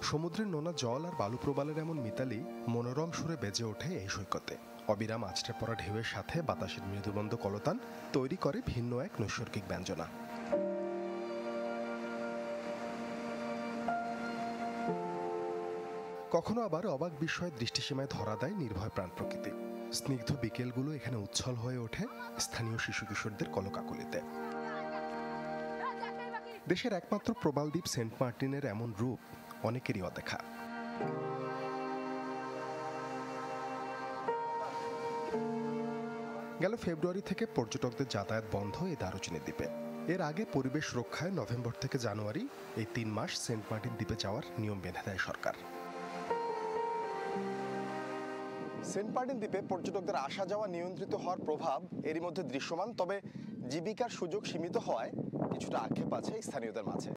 সমুদ্রের নোনা জল আর বালু প্রবালের এমন মিতালি মনোরম সুরে বেজে ওঠে এই সৈকতে। অবিরাম আছড়ে পড়া ঢেউয়ের সাথে বাতাসের মৃদুবন্ধ কলতান তৈরি করে ভিন্ন এক নৈসর্গিক ব্যঞ্জনা। কখনো আবার অবাক বিস্ময়ের দৃষ্টিসীমায় ধরা দেয় নির্ভয় প্রাণ প্রকৃতি। স্নিগ্ধ বিকেলগুলো এখানে উচ্ছল হয়ে ওঠে স্থানীয় শিশু কিশোরদের কলকাকলিতে। দেশের একমাত্র প্রবাল দ্বীপ সেন্ট মার্টিনের এমন রূপ অনেকেরই অদেখা। গেল ফেব্রুয়ারি থেকে পর্যটকদের যাতায়াত বন্ধ এই দারুচিনি দ্বীপে। এর আগে পরিবেশ রক্ষায় নভেম্বর থেকে জানুয়ারি এই 3 মাস সেন্ট মার্টিন দ্বীপে যাওয়ার নিয়ম বেঁধে দেয় সরকার। সেন্ট মার্টিন দ্বীপে পর্যটকদের আসা যাওয়া নিয়ন্ত্রিত হওয়ার প্রভাব এরই মধ্যে দৃশ্যমান, তবে জীবিকার সুযোগ সীমিত হওয়ায় কিছুটা আক্ষেপ আছে স্থানীয়দের মাঝে।